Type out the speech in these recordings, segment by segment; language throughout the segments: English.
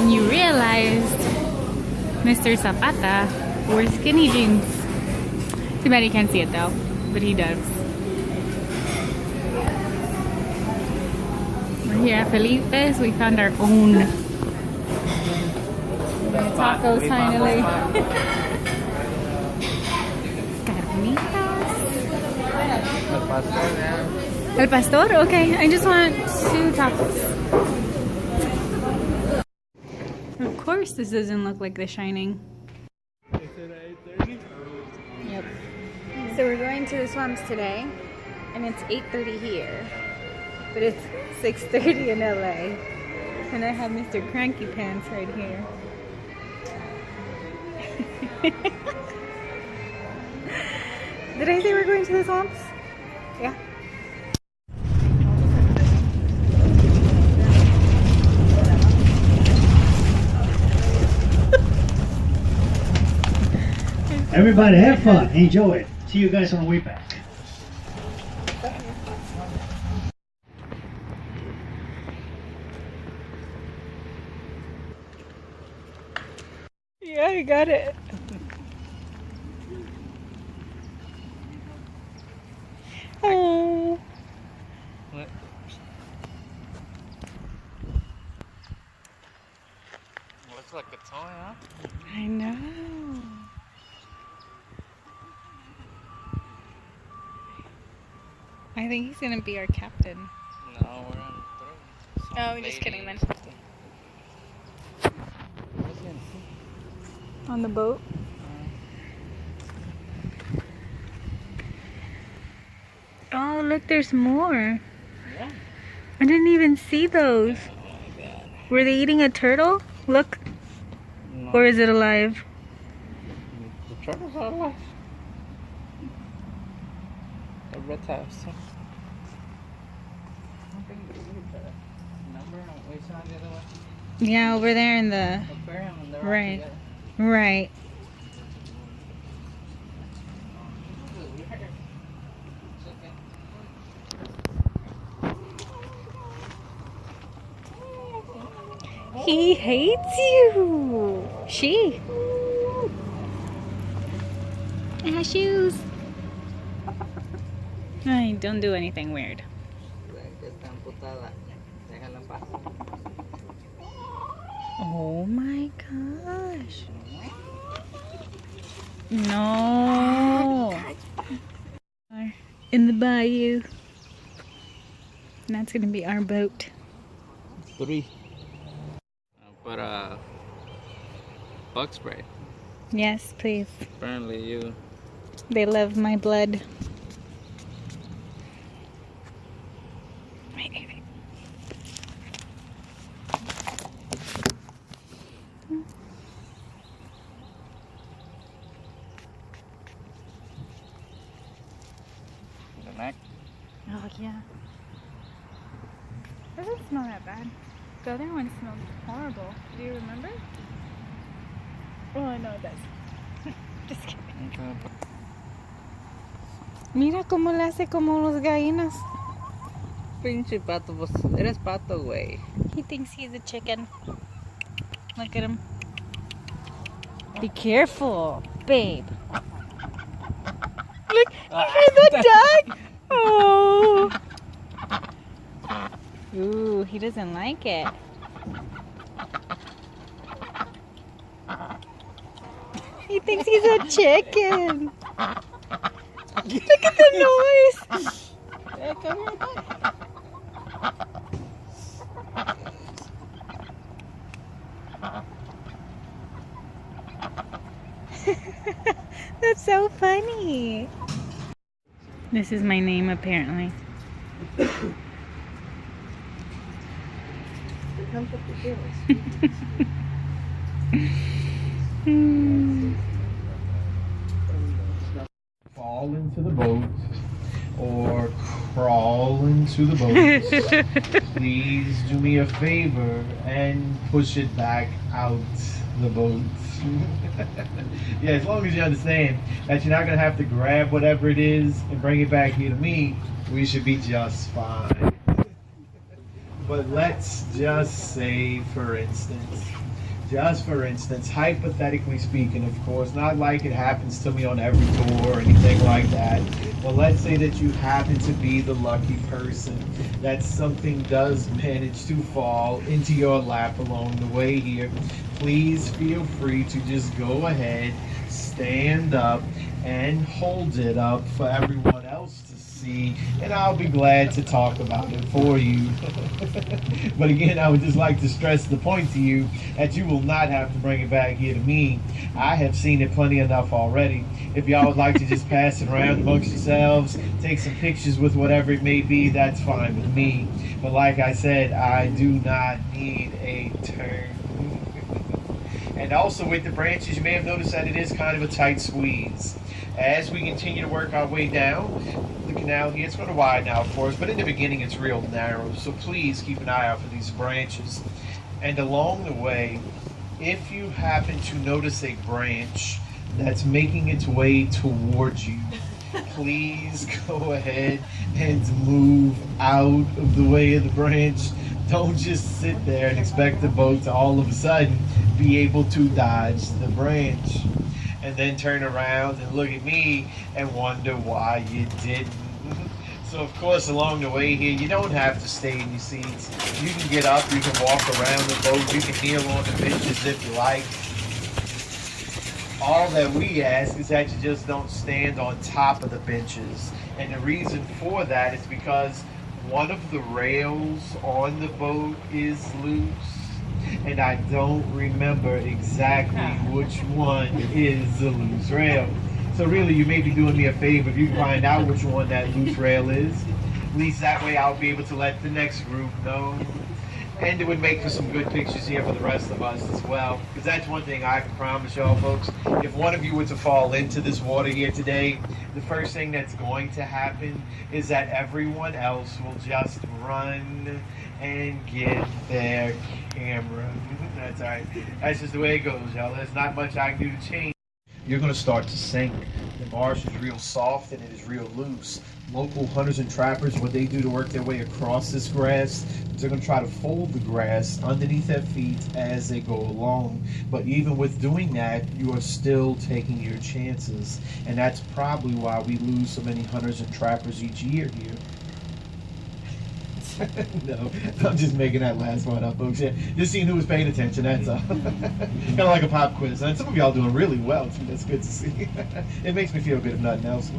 when you realized Mr. Zapata wore skinny jeans. Too bad you can't see it though, but he does. We're here at Felipe's. We found our own tacos finally. Carnitas. El pastor? Okay, I just want 2 tacos. Of course this doesn't look like The Shining. Yep. So we're going to the swamps today, and it's 8:30 here, but it's 6:30 in LA. And I have Mr. Cranky Pants right here. Did I say we're going to the swamps? Yeah. Everybody have fun, enjoy it. See you guys on the way back. Yeah, I got it. Oh. What? Looks like a toy, huh? I know. I think he's gonna be our captain. No, we're on the throne. Oh, just kidding then. On the boat? Oh, look, there's more. Yeah. I didn't even see those. Oh my god. Were they eating a turtle? Look. No. Or is it alive? The turtles are alive. The reptiles. Yeah, over there in the... Right. Right. He hates you. She. It has shoes. Ay, don't do anything weird. Oh my gosh. No. In the bayou. And that's gonna be our boat. 3. But bug spray. Yes, please. Apparently you. They love my blood. Wait, wait, wait. The neck. Oh yeah. It doesn't smell that bad. The other one smelled horrible. Do you remember? Oh, I know it does. Just kidding. Okay. Mira cómo le hace como los gallinas. Pinche pato, vos eres pato, güey. He thinks he's a chicken. Look at him. Be careful, babe. Look at the dog. Oh. Ooh, he doesn't like it. He thinks he's a chicken. Look at the noise. Hey, come here, bud. That's so funny. This is my name, apparently. Fall into the boat or crawl into the boat. Please do me a favor and push it back out the boat. Yeah, as long as you understand that you're not going to have to grab whatever it is and bring it back here to me, we should be just fine. But let's just say, for instance, just for instance, hypothetically speaking, of course, not like it happens to me on every tour or anything like that, but let's say that you happen to be the lucky person that something does manage to fall into your lap along the way here. Please feel free to just go ahead, stand up, and hold it up for everyone else to see, and I'll be glad to talk about it for you. But again, I would just like to stress the point to you that you will not have to bring it back here to me. I have seen it plenty enough already. If y'all would like to just pass it around amongst yourselves, take some pictures with whatever it may be, that's fine with me. But like I said, I do not need a turn. And also with the branches, you may have noticed that it is kind of a tight squeeze. As we continue to work our way down the canal here, it's going to widen out, of course, but in the beginning it's real narrow, so please keep an eye out for these branches. And along the way, if you happen to notice a branch that's making its way towards you, please go ahead and move out of the way of the branch. Don't just sit there and expect the boat to all of a sudden be able to dodge the branch and then turn around and look at me and wonder why you didn't. So of course, along the way here, you don't have to stay in your seats. You can get up, you can walk around the boat, you can kneel on the benches if you like. All that we ask is that you just don't stand on top of the benches. And the reason for that is because one of the rails on the boat is loose, and I don't remember exactly which one is the loose rail. So really, you may be doing me a favor if you find out which one that loose rail is. At least that way I'll be able to let the next group know. And it would make for some good pictures here for the rest of us as well. Because that's one thing I can promise y'all folks. If one of you were to fall into this water here today, the first thing that's going to happen is that everyone else will just run and get their camera. That's all right. That's just the way it goes, y'all. There's not much I can do to change. You're going to start to sink. The marsh is real soft and it is real loose. Local hunters and trappers, what they do to work their way across this grass, they're going to try to fold the grass underneath their feet as they go along. But even with doing that, you are still taking your chances. And that's probably why we lose so many hunters and trappers each year here. No, I'm just making that last one up, folks. Yeah, just seeing who was paying attention, that's all. Kind of like a pop quiz. And some of y'all doing really well, too. That's good to see. It makes me feel good if nothing else.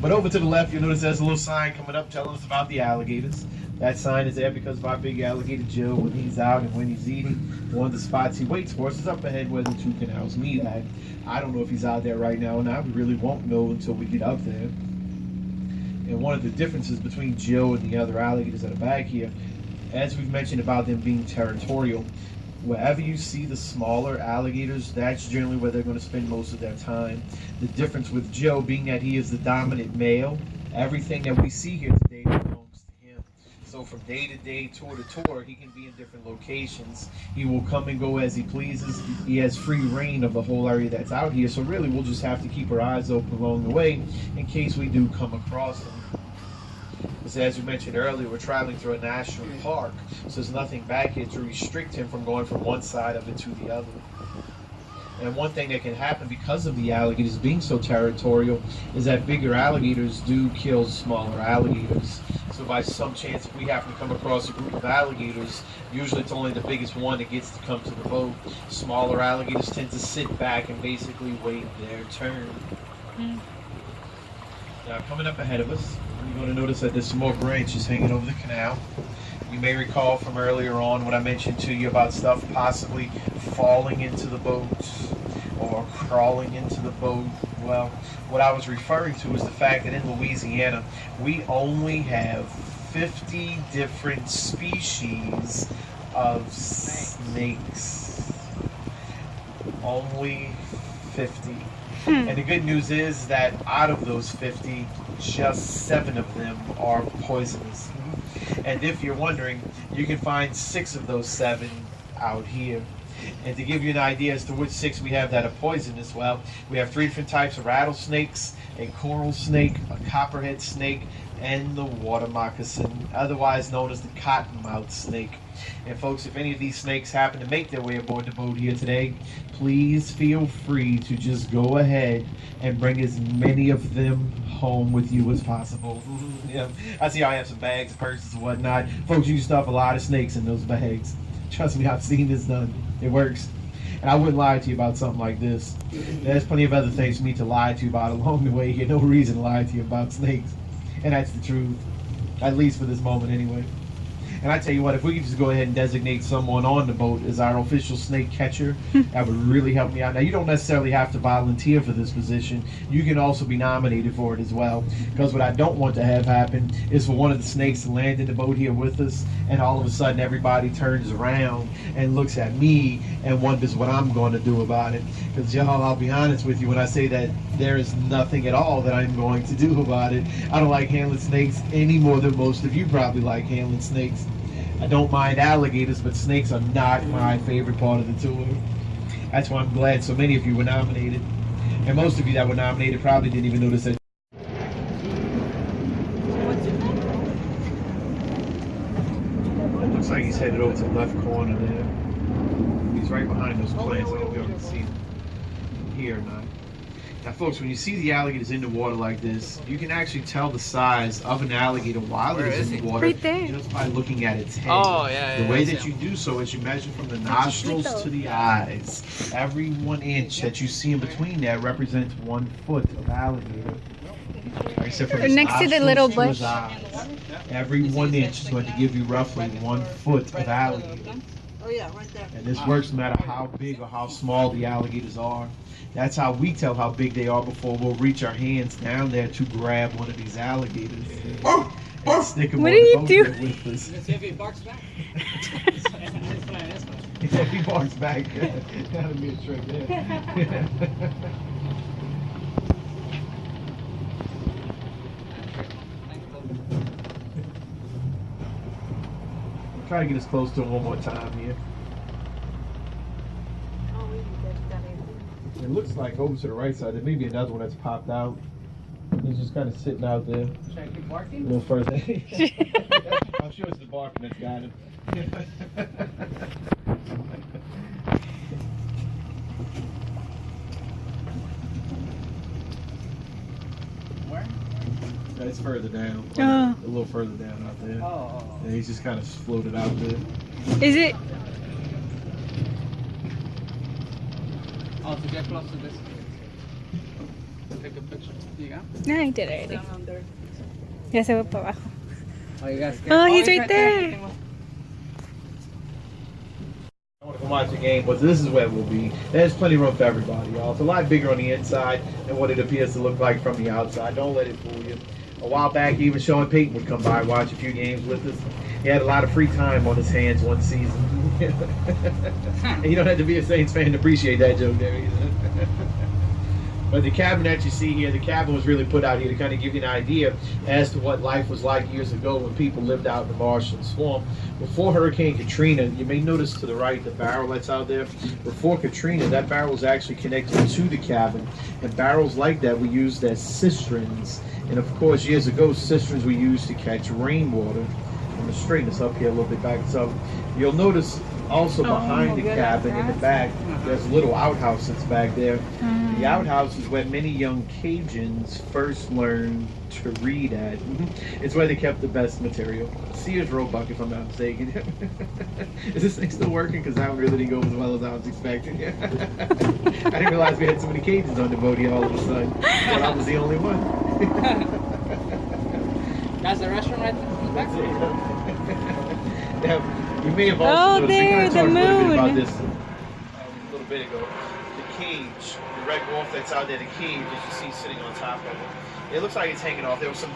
But over to the left, you'll notice there's a little sign coming up telling us about the alligators. That sign is there because of our big alligator Joe, when he's out and when he's eating. One of the spots he waits for is up ahead where the two canals meet at. I don't know if he's out there right now or not. We really won't know until we get up there. And one of the differences between Joe and the other alligators that are back here, as we've mentioned about them being territorial, wherever you see the smaller alligators, that's generally where they're going to spend most of their time. The difference with Joe being that he is the dominant male, everything that we see here today belongs to him. So from day to day, tour to tour, he can be in different locations. He will come and go as he pleases. He has free reign of the whole area that's out here. So really, we'll just have to keep our eyes open along the way in case we do come across him. Because as we mentioned earlier, we're traveling through a national park, so there's nothing back here to restrict him from going from one side of it to the other. And one thing that can happen because of the alligators being so territorial is that bigger alligators do kill smaller alligators. So by some chance, if we happen to come across a group of alligators, usually it's only the biggest one that gets to come to the boat. Smaller alligators tend to sit back and basically wait their turn. Now coming up ahead of us, you're going to notice that there's some more branches hanging over the canal. You may recall from earlier on when I mentioned to you about stuff possibly falling into the boat or crawling into the boat. Well, what I was referring to is the fact that in Louisiana, we only have 50 different species of snakes. Only 50. And the good news is that out of those 50, just 7 of them are poisonous. And if you're wondering, you can find 6 of those 7 out here. And to give you an idea as to which 6 we have that are poisonous, well, we have 3 different types of rattlesnakes, a coral snake, a copperhead snake, and the water moccasin, otherwise known as the cottonmouth snake. And folks, if any of these snakes happen to make their way aboard the boat here today, please feel free to just go ahead and bring as many of them home with you as possible. Yeah, I see I have some bags, purses, and whatnot. Folks, you can stuff a lot of snakes in those bags. Trust me, I've seen this done. It works. And I wouldn't lie to you about something like this. There's plenty of other things for me to lie to you about along the way. You no reason to lie to you about snakes. And that's the truth. At least for this moment anyway. And I tell you what, if we could just go ahead and designate someone on the boat as our official snake catcher, that would really help me out. Now, you don't necessarily have to volunteer for this position. You can also be nominated for it as well. Because what I don't want to have happen is for one of the snakes to land in the boat here with us, and all of a sudden everybody turns around and looks at me and wonders what I'm going to do about it. Because, y'all, I'll be honest with you when I say that there is nothing at all that I'm going to do about it. I don't like handling snakes any more than most of you probably like handling snakes. I don't mind alligators, but snakes are not my favorite part of the tour. That's why I'm glad so many of you were nominated. And most of you that were nominated probably didn't even notice that. It looks like he's headed over to the left corner there. He's right behind those plants. I don't know if you can see him here or not. Now, folks, when you see the alligators in the water like this, you can actually tell the size of an alligator while it is in the water. Right there. Just by looking at its head. Oh, yeah, The way that you do so is you measure from the nostrils to the eyes. Every 1 inch that you see in between there represents 1 foot of alligator. Like I said, from his Next to the little nostrils his bush. eyes. Every 1 inch is going to give you roughly 1 foot of alligator. Oh yeah, right there. And this works no matter how big or how small the alligators are. That's how we tell how big they are before we'll reach our hands down there to grab one of these alligators and stick them What on are the you boat doing? here with us. Let's see if he barks back. If he barks back, that'll be a trick there. Try to get as close to him one more time here. It looks like over to the right side, there may be another one that's popped out. He's just kind of sitting out there. Should I keep A barking? little further. I'm sure it's the barking that's got him. Where? It's further down. Oh. A little further down out there. Oh. Yeah, he's just kind of floated out there. Is it? Oh, to get close to this. Take a picture. You got? No, I did already. Down there. Ya se va para abajo. Oh, you guys. Oh, he's right there. I want to come watch the game, but this is where we'll be. There's plenty of room for everybody, y'all. It's a lot bigger on the inside than what it appears to look like from the outside. Don't let it fool you. A while back, even Sean Payton would come by and watch a few games with us. He had a lot of free time on his hands one season. And you don't have to be a Saints fan to appreciate that joke there either. But the cabin that you see here, the cabin was really put out here to kind of give you an idea as to what life was like years ago when people lived out in the marsh and swamp. Before Hurricane Katrina, you may notice to the right the barrel that's out there. Before Katrina, that barrel was actually connected to the cabin. And barrels like that we used as cisterns. And of course, years ago, cisterns were used to catch rainwater. I'm going to straighten this up here a little bit back. So you'll notice also behind the cabin in the back, there's a little outhouse that's back there. The outhouse is where many young Cajuns first learned to read at. It's where they kept the best material. Sears Roebuck, if I'm not mistaken. Is this thing still working? Because that one really didn't go as well as I was expecting. I didn't realize we had so many Cajuns on the boat here all of a sudden. But I was the only one. That's the restaurant right there. Now, you may have also noticed, we kind of talked a little bit about this a little bit ago. The cage, the red wolf that's out there, the cage that you see sitting on top of it. It looks like it's hanging off. There was some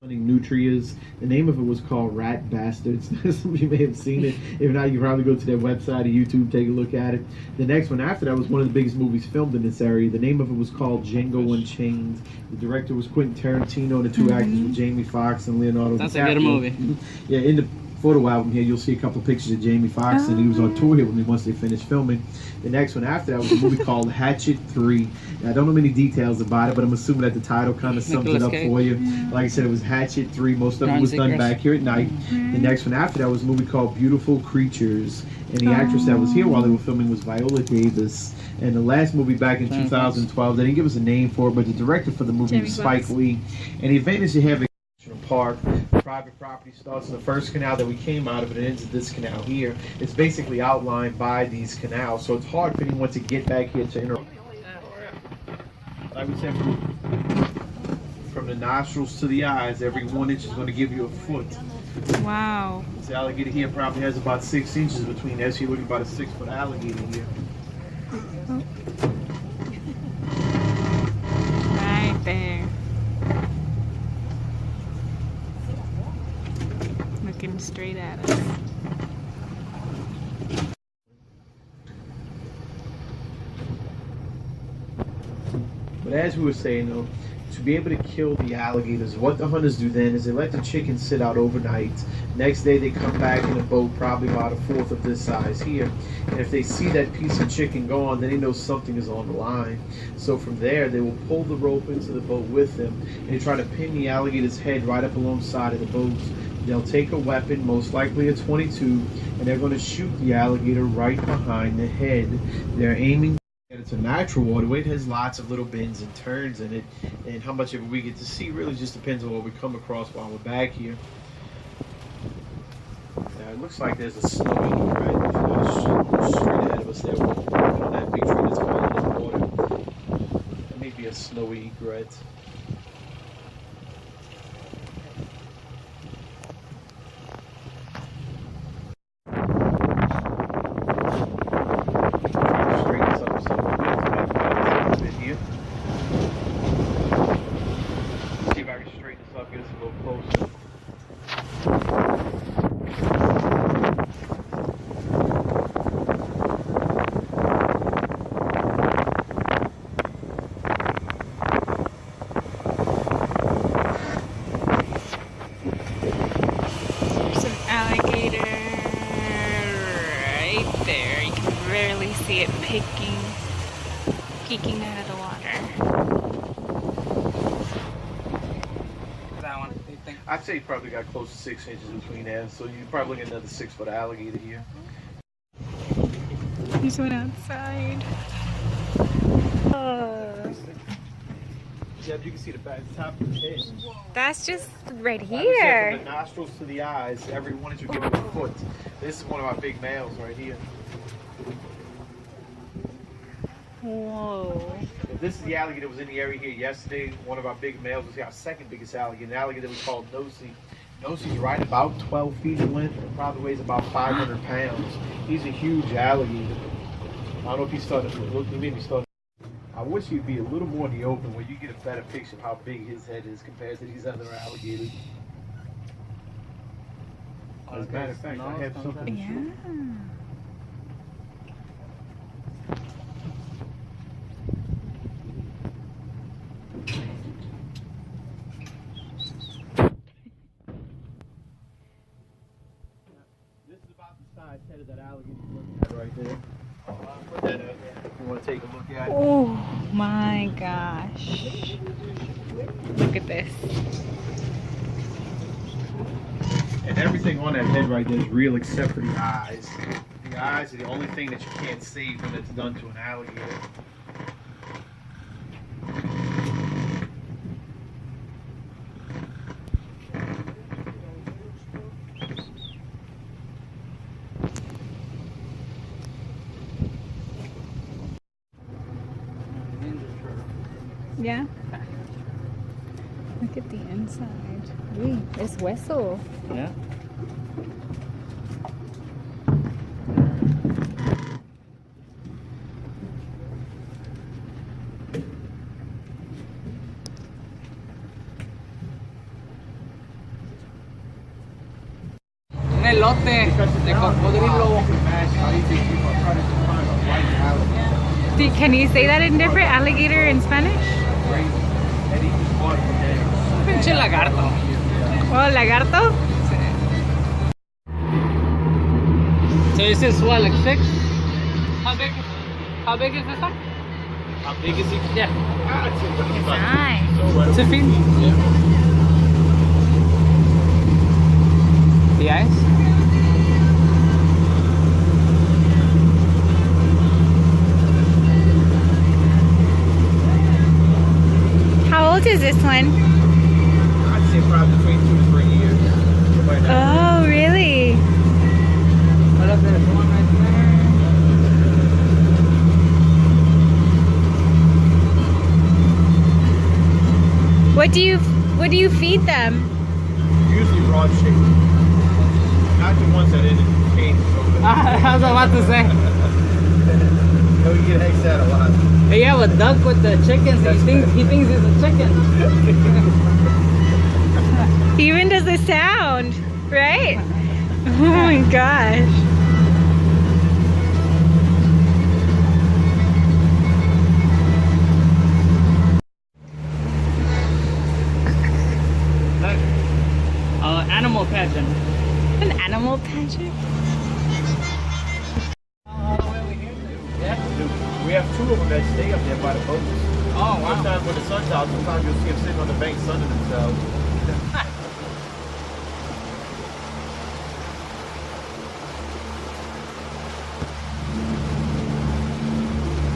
nutrias. The name of it was called Rat Bastards. Some of you may have seen it. If not, you can probably go to their website or YouTube, take a look at it. The next one after that was one of the biggest movies filmed in this area. The name of it was called Django Unchained. The director was Quentin Tarantino, and the two actors were Jamie Foxx and Leonardo DiCaprio. That's a good movie. Yeah, in the photo album here, you'll see a couple of pictures of Jamie Foxx, and he was on tour here with me once they finished filming. The next one after that was a movie called Hatchet 3. Now, I don't know many details about it, but I'm assuming that the title kind of sums it up for you. Like I said, it was Hatchet 3. Most of it was done back here at night. The next one after that was a movie called Beautiful Creatures, and the actress that was here while they were filming was Viola Davis. And the last movie back in 2012, they didn't give us a name for it, but the director for the movie was Spike Lee. And the advantage you have Park, private property starts in the first canal that we came out of, and it ends at this canal here. It's basically outlined by these canals, so it's hard for anyone to get back here to enter. Like we said, from the nostrils to the eyes, every 1 inch is going to give you a foot. Wow. This alligator here probably has about 6 inches between us. You're looking about a 6-foot alligator here. Right there. Looking straight at us. But as we were saying though, to be able to kill the alligators, what the hunters do then is they let the chickens sit out overnight. Next day they come back in a boat probably about a fourth of this size here. And if they see that piece of chicken gone, then they know something is on the line. So from there they will pull the rope into the boat with them and they try to pin the alligator's head right up alongside of the boat. They'll take a weapon, most likely a .22, and they're going to shoot the alligator right behind the head. They're aiming. And it's a natural waterway. It has lots of little bends and turns in it, and how much of it we get to see really just depends on what we come across while we're back here. Now it looks like there's a snowy right straight ahead of us there. On that big tree that's falling in the water. That may be a snowy egret. See it peeking out of the water. That one, what do you think? I'd say you probably got close to 6 inches between there, so you probably get another 6-foot alligator here. There's one outside. Yeah, you can see the top of the head. That's just right Like I said, here. from the nostrils to the eyes, every 1 inch will give it a foot. This is one of our big males right here. Whoa. If this is the alligator that was in the area here yesterday, one of our big males was our second biggest alligator, an alligator we call Nosy. Nosy's right about 12 feet in length and probably weighs about 500 pounds. He's a huge alligator. I don't know if he's starting to look, he may be starting. I wish he'd be a little more in the open where you get a better picture of how big his head is compared to these other alligators. As a matter of fact, I have something to show. Yeah. This is about the size head of that alligator you're looking at right there. Put that up there if you want to take a look at it. Oh my gosh. Look at this. And everything on that head right there is real except for the eyes. The eyes are the only thing that you can't save when it's done to an alligator. Yeah. Look at the inside. Uy, es hueso. Yeah. Un elote de cocodrilo. Can you say that in different? Alligator in Spanish? Pinche lagarto. Oh, lagarto? So this is what, like 6? How big? How big is this one? How big is it? Yeah. Nice. 2 feet? Yeah. The ice? How old is this one? I'd say probably between 2 to 3 years. Right now. Oh, really? What if there's one right there? What do you feed them? Usually raw chicken. Not the ones that didn't change. I was about to say. No, you get eggs out a lot. Hey, yeah, but Doug with the chickens, he thinks it's a chicken. He even does the sound, right? Oh my gosh. Animal pageant. An animal pageant? Yeah. We have 2 of them that stay up there by the boats. Oh, wow. Sometimes when the sun's out, sometimes you'll see them sitting on the bank sunning themselves.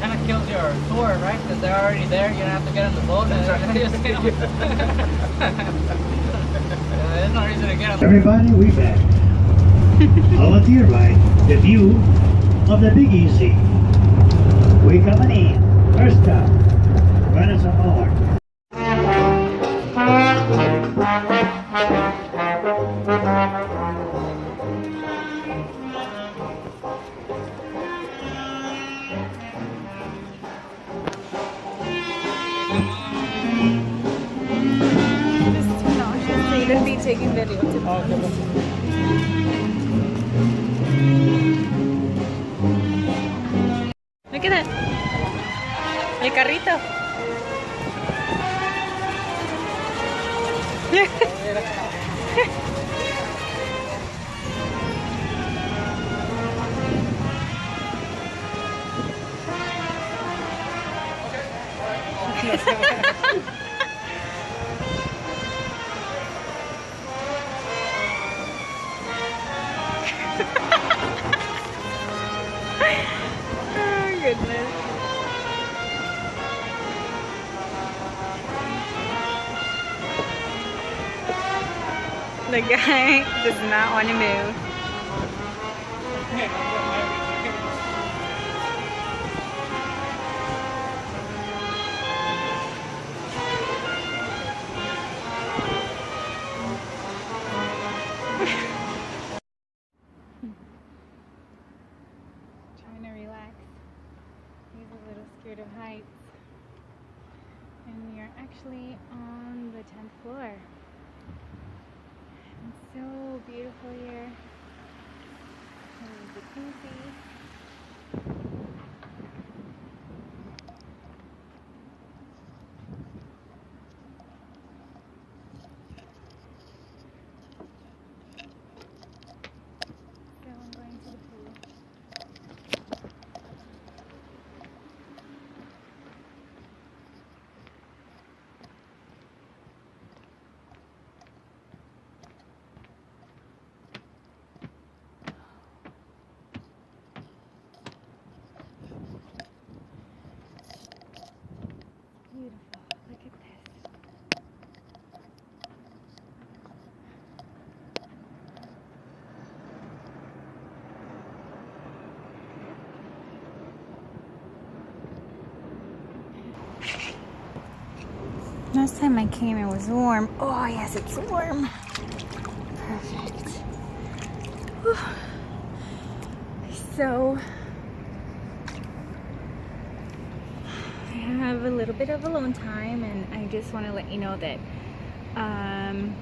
Kind of kills your tour, right? Because they're already there. You don't have to get on the boat. And just, you know. There's no reason to get on the boat. Everybody, we back. Volunteer ride, the view of the Big Easy. We coming in. First stop, Renaissance Horn. So you don't be taking video to Look at that. El carrito. Oh goodness. The guy does not want to move. Trying to relax. He's a little scared of heights. And we are actually on the 10th floor. It's so beautiful here. There's a jacuzzi. So I'm going to the pool. Beautiful. Look at this. Last time I came it was warm. Oh yes, it's warm. Perfect. Whew. So I have a little bit of alone time, and I just want to let you know that I'm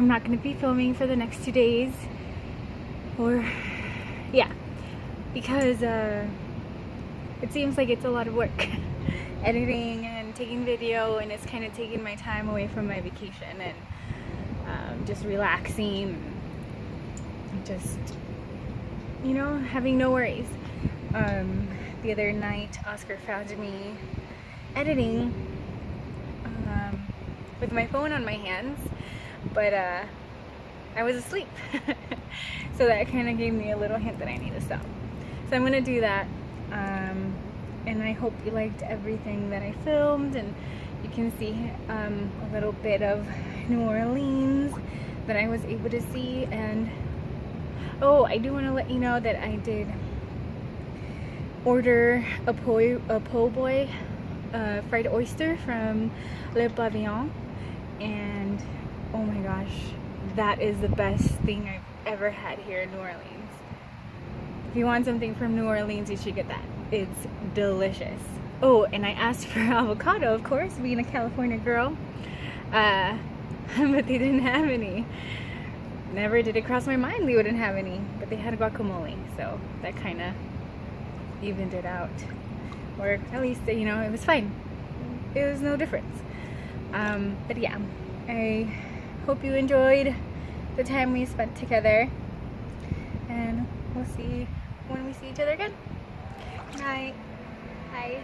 not going to be filming for the next 2 days, or yeah, because it seems like it's a lot of work editing and taking video, and it's kind of taking my time away from my vacation and just relaxing and just you know, having no worries. The other night, Oscar found me editing with my phone on my hands, but I was asleep. So that kind of gave me a little hint that I need to stop. So I'm gonna do that, and I hope you liked everything that I filmed, and you can see a little bit of New Orleans that I was able to see. And oh, I do want to let you know that I did order a po' boy fried oyster from Le Pavillon, and oh my gosh, that is the best thing I've ever had here in New Orleans. If you want something from New Orleans, you should get that. It's delicious. Oh, and I asked for avocado, of course, being a California girl, but they didn't have any. Never did it cross my mind they wouldn't have any, but they had guacamole, so that kind of evened it out, or at least, you know, it was fine. It was no difference. But yeah, I hope you enjoyed the time we spent together, and we'll see when we see each other again. Night. Bye.